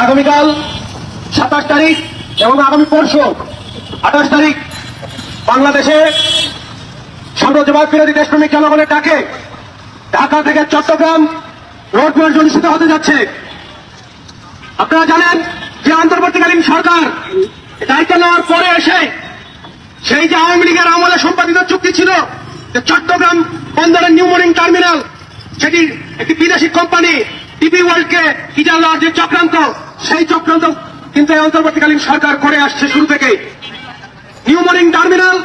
আগামীকাল 27 তারিখ এবং আগামী পরশু 28 তারিখ বাংলাদেশে সাম্রাজ্যবাদ বিরোধী দেশপ্রেমিক জনগণের ডাকে ঢাকা থেকে চট্টগ্রাম রোড মার্চ অনুষ্ঠিত হতে যাচ্ছে। আপনারা জানেন যে অন্তর্বর্তীকালীন সরকার দায়িত্ব নেওয়ার পরে এসে সেই যে আওয়ামী লীগের আমলে সম্পাদিত চুক্তি ছিল যে চট্টগ্রাম বন্দরের নিউ মরিং টার্মিনাল, সেটি একটি বিদেশি কোম্পানি ডিপি ওয়ার্ল্ডকে ইজারা দেওয়ার যে চক্রান্ত, সেই চক্রান্ত কিন্তু এই অন্তর্বর্তীকালীন সরকার করে আসছে শুরু থেকেই। নিউ মরিং টার্মিনাল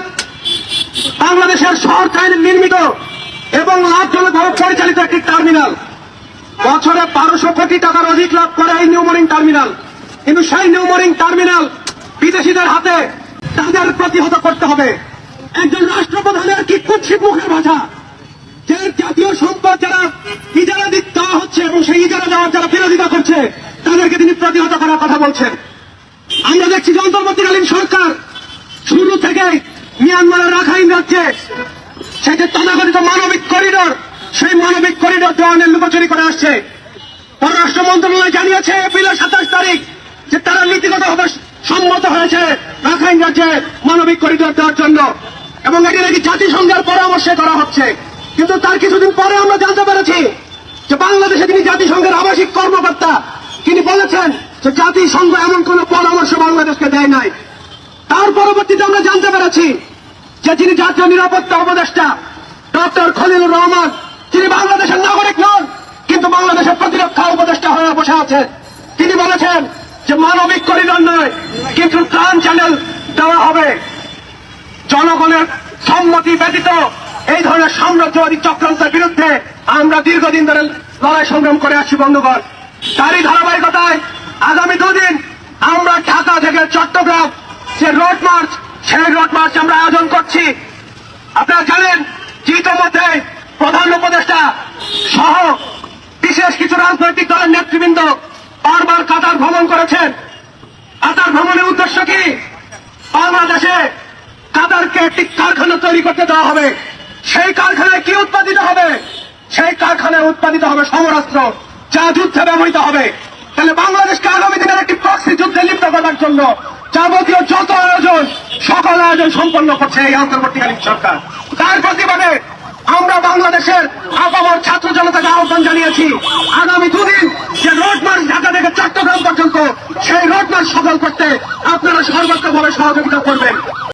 বাংলাদেশের শহর থেকে নির্মিত এবং লাভজনকভাবে পরিচালিত একটি টার্মিনাল। বছরে 1200 কোটি টাকার অধিক লাভ করে এই নিউ মরিং টার্মিনাল। কিন্তু সেই নিউ মরিং টার্মিনাল বিদেশিদের হাতে তাদের প্রতিহত করতে হবে। একজন রাষ্ট্রপ্রধানের কি কুৎসিত মুখের ভাষা, যে জাতীয় সম্পদ যারা ইজারা দেওয়া হচ্ছে এবং সেই ইজারা দেওয়ার যারা বিরোধিতা করছে তাদেরকে তিনি প্রতিহত করার কথা বলছেন। আমরা দেখছি যে অন্তর্বর্তীকালীন সরকার শুরু থেকে মিয়ানমারের রাখাইন রাজ্যে সেই যে তথাকথিত মানবিক করিডোর, সেই মানবিক করিডোর দেওয়ানের লুকোচুরি করে আসছে। পররাষ্ট্র মন্ত্রণালয় জানিয়েছে এপ্রিলের 27 তারিখ যে তারা নীতিগতভাবে সম্মত হয়েছে রাখাইন রাজ্যে মানবিক করিডোর দেওয়ার জন্য, এবং এটি নাকি জাতিসংঘের পরামর্শে করা হচ্ছে। কিন্তু তার কিছুদিন পরে আমরা জানতে পেরেছি যে বাংলাদেশে তিনি জাতিসংঘের আবাসিক কর্মকর্তা, তিনি বলেছেন যে জাতিসংঘ এমন কোন পরামর্শ বাংলাদেশকে দেয় নাই। তার পরবর্তীতে আমরা জানতে পেরেছি যে যিনি জাতীয় নিরাপত্তা উপদেষ্টা ডক্টর খলিলুর রহমান, তিনি বাংলাদেশের নাগরিক নন কিন্তু বাংলাদেশের প্রতিরক্ষা উপদেষ্টা হয়ে বসে আছেন। তিনি বলেছেন যে মানবিক করিডোর নয় কিন্তু ত্রাণ চ্যানেল দেওয়া হবে। জনগণের সম্মতি ব্যতীত এই ধরনের সাম্রাজ্যবাদী চক্রান্তের বিরুদ্ধে আমরা দীর্ঘদিন ধরে লড়াই সংগ্রাম করে আসছি বন্ধুগণ। তারই ধারাবাহিকতায় আগামী 2 দিন আমরা ঢাকা থেকে চট্টগ্রাম যে রোড মার্চ, সেই রোড মার্চ আমরা আয়োজন করছি। আপনারা জানেন যে ইতিমধ্যে প্রধান উপদেষ্টা সহ বিশেষ কিছু রাজনৈতিক দলের নেতৃবৃন্দ বারবার কাতার ভ্রমণ করেছেন। কাতার ভ্রমণের উদ্দেশ্য কি? বাংলাদেশে কাতারকে একটি কারখানা তৈরি করতে দেওয়া হবে। সেই কারখানায় কি উৎপাদিত হবে? সেই কারখানায় উৎপাদিত হবে সমরাস্ত্র, যা যুদ্ধে ব্যবহৃত হবে। তাহলে বাংলাদেশকে আগামী দিনের একটি প্রক্সি যুদ্ধে লিপ্ত করার জন্য যাবতীয় যত আয়োজন, সকল আয়োজন সম্পন্ন করছে এই অন্তর্বর্তীকালীন সরকার। তার প্রতিবাদে আমরা বাংলাদেশের আপামর ছাত্র জনতাকে আহ্বান জানিয়েছি আগামী 2 দিন যে রোড মার্চ ঢাকা থেকে চট্টগ্রাম পর্যন্ত, সেই রোড মার্চ সফল করতে আপনারা সর্বোচ্চভাবে সহযোগিতা করবেন।